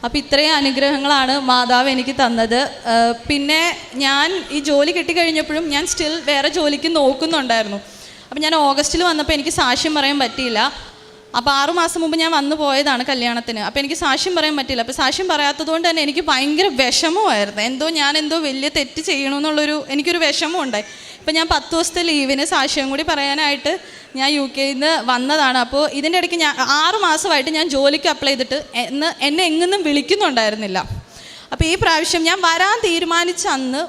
അപ്പോൾ ഇത്രയും അനുഗ്രഹങ്ങളാണ് മാതാവ് എനിക്ക് തന്നത്. പിന്നെ ഞാൻ ഈ ജോലി കിട്ടിക്കഴിഞ്ഞപ്പോഴും ഞാൻ സ്റ്റിൽ വേറെ ജോലിക്ക് നോക്കുന്നുണ്ടായിരുന്നു. അപ്പം ഞാൻ ഓഗസ്റ്റിൽ വന്നപ്പോൾ എനിക്ക് സാക്ഷ്യം പറയാൻ പറ്റിയില്ല. അപ്പോൾ 6 മാസം മുമ്പ് ഞാൻ വന്നു പോയതാണ് കല്യാണത്തിന്. അപ്പോൾ എനിക്ക് സാക്ഷ്യം പറയാൻ പറ്റില്ല. അപ്പോൾ സാക്ഷ്യം പറയാത്തത് കൊണ്ട് തന്നെ എനിക്ക് ഭയങ്കര വിഷമമായിരുന്നു. ഞാൻ എന്തോ വലിയ തെറ്റ് ചെയ്യണമെന്നുള്ളൊരു എനിക്കൊരു വിഷമം ഉണ്ടായി. ഇപ്പം ഞാൻ 10 ദിവസത്തെ ലീവിന് സാക്ഷ്യം കൂടി പറയാനായിട്ട് ഞാൻ UK-യിൽ നിന്ന് വന്നതാണ്. അപ്പോൾ ഇതിൻ്റെ ഇടയ്ക്ക് 6 മാസമായിട്ട് ഞാൻ ജോലിക്ക് അപ്ലൈ ചെയ്തിട്ട് എന്നെ എങ്ങൊന്നും വിളിക്കുന്നുണ്ടായിരുന്നില്ല. അപ്പോൾ ഈ പ്രാവശ്യം ഞാൻ വരാൻ തീരുമാനിച്ച അന്ന്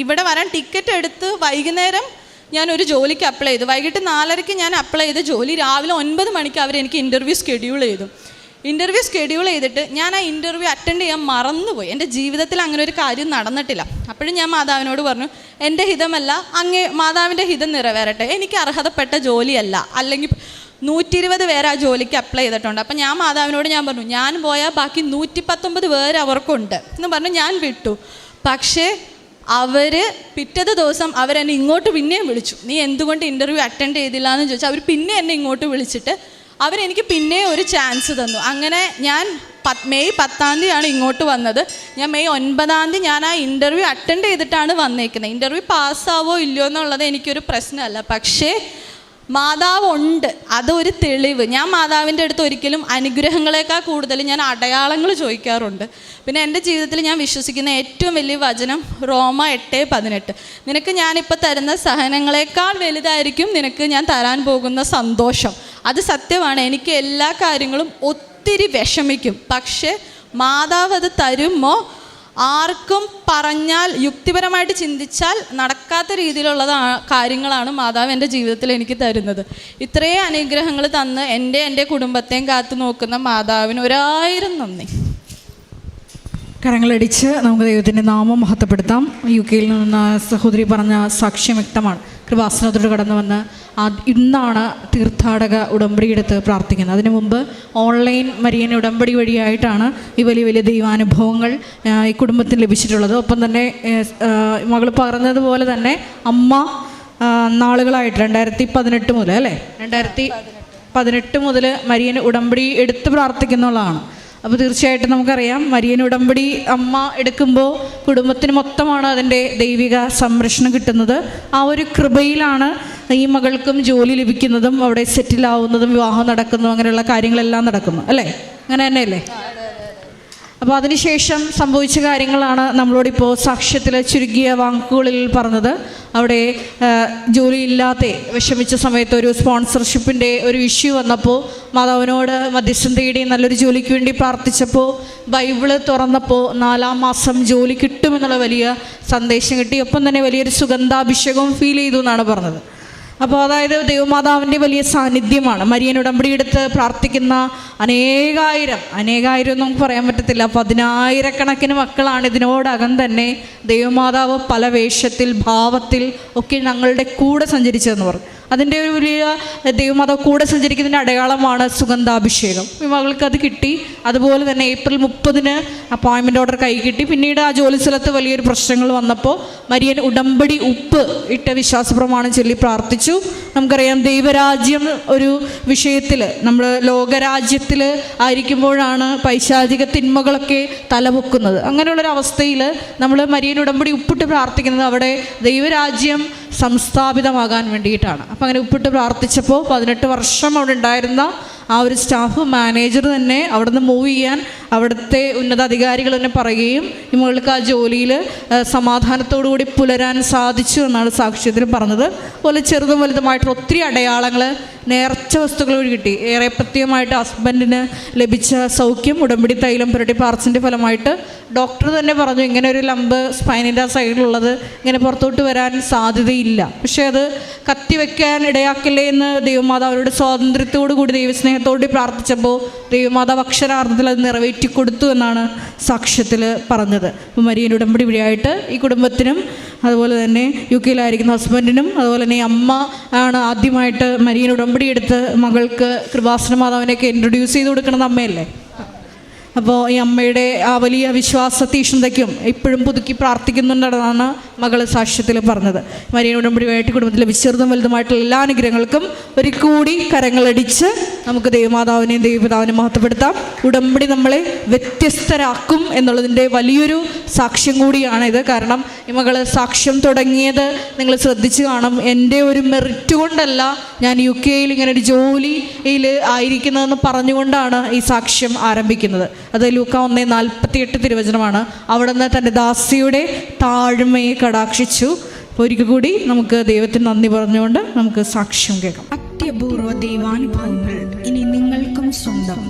ഇവിടെ വരാൻ ടിക്കറ്റ് എടുത്ത് വൈകുന്നേരം ഞാനൊരു ജോലിക്ക് അപ്ലൈ ചെയ്തു. വൈകിട്ട് 4:30 ഞാൻ അപ്ലൈ ചെയ്ത ജോലി രാവിലെ 9 മണിക്ക് അവരെനിക്ക് ഇൻ്റർവ്യൂ ഷെഡ്യൂൾ ചെയ്തു. ഇൻ്റർവ്യൂ ഷെഡ്യൂൾ ചെയ്തിട്ട് ഞാൻ ആ ഇൻ്റർവ്യൂ അറ്റൻഡ് ചെയ്യാൻ മറന്നുപോയി. എൻ്റെ ജീവിതത്തിൽ അങ്ങനെ ഒരു കാര്യം നടന്നിട്ടില്ല. അപ്പോഴും ഞാൻ മാതാവിനോട് പറഞ്ഞു, എൻ്റെ ഹിതമല്ല, മാതാവിൻ്റെ ഹിതം നിറവേറട്ടെ, എനിക്ക് അർഹതപ്പെട്ട ജോലിയല്ല, അല്ലെങ്കിൽ 120 പേര് ആ ജോലിക്ക് അപ്ലൈ ചെയ്തിട്ടുണ്ട്. അപ്പം ഞാൻ മാതാവിനോട് പറഞ്ഞു, ഞാൻ പോയാൽ ബാക്കി 119 പേര് അവർക്കുണ്ട് എന്ന് പറഞ്ഞ് ഞാൻ വിട്ടു. പക്ഷേ പിറ്റത്തെ ദിവസം അവരെന്നെ ഇങ്ങോട്ട് പിന്നെയും വിളിച്ചു, നീ എന്തുകൊണ്ട് ഇൻ്റർവ്യൂ അറ്റൻഡ് ചെയ്തില്ല എന്ന് ചോദിച്ചാൽ അവർ പിന്നെ എന്നെ ഇങ്ങോട്ട് വിളിച്ചിട്ട് അവരെനിക്ക് പിന്നെ ഒരു ചാൻസ് തന്നു. അങ്ങനെ ഞാൻ മെയ് 10 ഇങ്ങോട്ട് വന്നത്. ഞാൻ മെയ് 9 ഞാൻ ആ ഇൻ്റർവ്യൂ അറ്റൻഡ് ചെയ്തിട്ടാണ് വന്നേക്കുന്നത്. ഇൻ്റർവ്യൂ പാസ്സാവോ ഇല്ലയോ എന്നുള്ളത് എനിക്കൊരു പ്രശ്നമല്ല, പക്ഷേ മാതാവ് ഉണ്ട്, അതൊരു തെളിവ്. ഞാൻ മാതാവിൻ്റെ അടുത്ത് ഒരിക്കലും അനുഗ്രഹങ്ങളെക്കാൾ കൂടുതൽ ഞാൻ അടയാളങ്ങൾ ചോദിക്കാറുണ്ട്. പിന്നെ എൻ്റെ ജീവിതത്തിൽ ഞാൻ വിശ്വസിക്കുന്ന ഏറ്റവും വലിയ വചനം റോമ 8:18, നിനക്ക് ഞാനിപ്പോൾ തരുന്ന സഹനങ്ങളെക്കാൾ വലുതായിരിക്കും നിനക്ക് ഞാൻ തരാൻ പോകുന്ന സന്തോഷം. അത് സത്യമാണ്. എനിക്ക് എല്ലാ കാര്യങ്ങളും ഒത്തിരി വിഷമിക്കും, പക്ഷേ മാതാവ് അത് തരുമ്പോൾ ആർക്കും പറഞ്ഞാൽ യുക്തിപരമായിട്ട് ചിന്തിച്ചാൽ നടക്കാത്ത രീതിയിലുള്ള കാര്യങ്ങളാണ് മാതാവ് എൻ്റെ ജീവിതത്തിൽ എനിക്ക് തരുന്നത്. ഇത്രയും അനുഗ്രഹങ്ങൾ തന്ന് എൻ്റെ കുടുംബത്തെയും കാത്തു നോക്കുന്ന മാതാവിന് 1000 നന്ദി. കരങ്ങളടിച്ച് നമുക്ക് ദൈവത്തിൻ്റെ നാമം മഹത്വപ്പെടുത്താം. UK-യിൽ നിന്ന് സഹോദരി പറഞ്ഞ സാക്ഷ്യം വ്യക്തമാണ്. കൃപാസനത്തോട് കടന്നു വന്ന് ഇന്നാണ് തീർത്ഥാടക ഉടമ്പടി എടുത്ത് പ്രാർത്ഥിക്കുന്നത്. അതിനു മുമ്പ് ഓൺലൈൻ മരിയൻ ഉടമ്പടി വഴിയായിട്ടാണ് ഈ വലിയ വലിയ ദൈവാനുഭവങ്ങൾ ഈ കുടുംബത്തിന് ലഭിച്ചിട്ടുള്ളത്. ഒപ്പം തന്നെ മകൾ പറഞ്ഞതുപോലെ തന്നെ അമ്മ നാളുകളായിട്ട് 2018 മുതൽ 2018 മുതൽ മരിയൻ ഉടമ്പടി എടുത്ത് പ്രാർത്ഥിക്കുന്നുള്ളതാണ്. അപ്പോൾ തീർച്ചയായിട്ടും നമുക്കറിയാം, മരിയൻ ഉടമ്പടി അമ്മ എടുക്കുമ്പോൾ കുടുംബത്തിന് മൊത്തമാണ് അതിൻ്റെ ദൈവിക സംരക്ഷണം കിട്ടുന്നത്. ആ ഒരു കൃപയിലാണ് ഈ മകൾക്കും ജോലി ലഭിക്കുന്നതും അവിടെ സെറ്റിലാവുന്നതും വിവാഹം നടക്കുന്നതും അങ്ങനെയുള്ള കാര്യങ്ങളെല്ലാം നടക്കുന്നു, അല്ലേ? അങ്ങനെ തന്നെയല്ലേ? അപ്പോൾ അതിനുശേഷം സംഭവിച്ച കാര്യങ്ങളാണ് നമ്മളോടിപ്പോൾ സാക്ഷ്യത്തിൽ ചുരുങ്ങിയ വാക്കുകളിൽ പറഞ്ഞത്. അവിടെ ജോലിയില്ലാതെ വിഷമിച്ച സമയത്ത് ഒരു സ്പോൺസർഷിപ്പിൻ്റെ ഒരു ഇഷ്യൂ വന്നപ്പോൾ മാതാവിനോട് മധ്യസ്ഥം തേടി നല്ലൊരു ജോലിക്ക് വേണ്ടി പ്രാർത്ഥിച്ചപ്പോൾ ബൈബിള് തുറന്നപ്പോൾ 4-ാം മാസം ജോലി കിട്ടുമെന്നുള്ള വലിയ സന്ദേശം കിട്ടി. ഒപ്പം തന്നെ വലിയൊരു സുഗന്ധാഭിഷേകവും ഫീൽ ചെയ്തു എന്നാണ് പറഞ്ഞത്. അപ്പോൾ അതായത് ദൈവമാതാവിൻ്റെ വലിയ സാന്നിധ്യമാണ്. മരിയൻ ഉടമ്പടി എടുത്ത് പ്രാർത്ഥിക്കുന്ന അനേകായിരം നമുക്ക് പറയാൻ പറ്റത്തില്ല, 10,000-കണക്കിന് മക്കളാണ് ഇതിനോടകം തന്നെ ദൈവമാതാവ് പല വേഷത്തിൽ, ഭാവത്തിൽ ഒക്കെ ഞങ്ങളുടെ കൂടെ സഞ്ചരിച്ചതെന്ന് പറഞ്ഞു. അതിൻ്റെ ഒരു വലിയ ദൈവമാതാവ് കൂടെ സഞ്ചരിക്കുന്നതിൻ്റെ അടയാളമാണ് സുഗന്ധാഭിഷേകം. മകൾക്ക് അത് കിട്ടി. അതുപോലെ തന്നെ ഏപ്രിൽ 30-ന് അപ്പോയിൻമെൻ്റ് ഓർഡർ കൈ കിട്ടി. പിന്നീട് ആ ജോലി സ്ഥലത്ത് വലിയൊരു പ്രശ്നങ്ങൾ വന്നപ്പോൾ മരിയൻ ഉടമ്പടി ഉപ്പ് ഇട്ട വിശ്വാസപ്രമാണം ചൊല്ലി പ്രാർത്ഥിച്ചു. നമുക്കറിയാം, ദൈവരാജ്യം ഒരു വിഷയത്തിൽ നമ്മൾ ലോകരാജ്യത്തിൽ ആയിരിക്കുമ്പോഴാണ് പൈശാചിക തിന്മകളൊക്കെ തലപൊക്കുന്നത്. അങ്ങനെയുള്ളൊരവസ്ഥയിൽ നമ്മൾ മരിയൻ ഉടമ്പടി ഉപ്പിട്ട് പ്രാർത്ഥിക്കുന്നത് അവിടെ ദൈവരാജ്യം സംസ്ഥാപിതമാകാൻ വേണ്ടിയിട്ടാണ്. അപ്പം അങ്ങനെ ഉപ്പിട്ട് പ്രാർത്ഥിച്ചപ്പോൾ 18 വർഷം അവിടെ ഉണ്ടായിരുന്ന ആ ഒരു സ്റ്റാഫ് മാനേജർ തന്നെ അവിടെ നിന്ന് മൂവ് ചെയ്യാൻ അവിടുത്തെ ഉന്നതാധികാരികൾ തന്നെ പറയുകയും ഈ മകൾക്ക് ആ ജോലിയിൽ സമാധാനത്തോടു കൂടി പുലരാൻ സാധിച്ചു എന്നാണ് സാക്ഷ്യത്തിൽ പറഞ്ഞത്. അതുപോലെ ചെറുതും വലുതുമായിട്ടുള്ള ഒത്തിരി അടയാളങ്ങൾ, നേർച്ച വസ്തുക്കൾ വഴി കിട്ടി. ഏറെ പ്രത്യേകമായിട്ട് ഹസ്ബൻഡിന് ലഭിച്ച സൗഖ്യം ഉടമ്പടി തൈലം പുരട്ടി പാർച്ചിൻ്റെ ഫലമായിട്ട് ഡോക്ടർ തന്നെ പറഞ്ഞു, ഇങ്ങനെ ഒരു ലംബ് സ്പൈനിൻ്റെ ആ സൈഡിലുള്ളത് ഇങ്ങനെ പുറത്തോട്ട് വരാൻ സാധ്യതയില്ല. പക്ഷേ അത് കത്തിവെക്കാൻ ഇടയാക്കില്ലേ എന്ന് ദൈവമാതാവരുടെ സ്വാതന്ത്ര്യത്തോടു കൂടി ദൈവസ്നേഹത്തോടെ പ്രാർത്ഥിച്ചപ്പോൾ ദൈവമാതാവ് അക്ഷരാർത്ഥത്തിൽ അത് നിറവേറ്റി കൊടുത്തു എന്നാണ് സാക്ഷ്യത്തിൽ പറഞ്ഞത്. അപ്പോൾ മരിയൻ ഉടമ്പടി വഴിയായിട്ട് ഈ കുടുംബത്തിനും അതുപോലെ തന്നെ UK-യിലായിരിക്കുന്ന ഹസ്ബൻഡിനും അതുപോലെ തന്നെ അമ്മ ആണ് ആദ്യമായിട്ട് മരിയൻ ഉടമ്പടി എടുത്ത് മകൾക്ക് കൃപാസന മാതാവിനെയൊക്കെ ഇൻട്രൊഡ്യൂസ് ചെയ്ത് കൊടുക്കുന്നത് അമ്മയല്ലേ. അപ്പോൾ ഈ അമ്മയുടെ ആ വലിയ വിശ്വാസ തീഷ്ണതയ്ക്കും ഇപ്പോഴും പുതുക്കി പ്രാർത്ഥിക്കുന്നുണ്ടെന്നാണ് മകൾ സാക്ഷ്യത്തിൽ പറഞ്ഞത്. മരിയൻ ഉടമ്പടി വഴിയായിട്ട് കുടുംബത്തിൽ ചെറുതും വലുതുമായിട്ടുള്ള എല്ലാ അനുഗ്രഹങ്ങൾക്കും ഒരിക്കൽ കൂടി കരങ്ങളടിച്ച് നമുക്ക് ദൈവമാതാവിനെയും ദൈവപിതാവിനെയും മഹത്വപ്പെടുത്താം. ഉടമ്പടി നമ്മളെ വ്യത്യസ്തരാക്കും എന്നുള്ളതിൻ്റെ വലിയൊരു സാക്ഷ്യം കൂടിയാണ് ഇത്. കാരണം ഈ മകൾ സാക്ഷ്യം തുടങ്ങിയത് നിങ്ങൾ ശ്രദ്ധിച്ച് കാണും. എൻ്റെ ഒരു മെറിറ്റ് കൊണ്ടല്ല ഞാൻ UK-യിൽ ഇങ്ങനെ ഒരു ജോലിയിൽ ആയിരിക്കുന്നതെന്ന് പറഞ്ഞുകൊണ്ടാണ് ഈ സാക്ഷ്യം ആരംഭിക്കുന്നത്. അത് ലൂക്ക 1:48 തിരുവചനമാണ്. അവിടെ നിന്ന് തൻ്റെ ദാസിയുടെ താഴ്മയെ കടാക്ഷിച്ചു. അപ്പോൾ ഒരിക്കൽ കൂടി നമുക്ക് ദൈവത്തിന് നന്ദി പറഞ്ഞുകൊണ്ട് നമുക്ക് സാക്ഷ്യം കേൾക്കാം. അത്യപൂർവ ദൈവാനുഭവങ്ങൾ ഇനി നിങ്ങൾക്കും സ്വന്തം.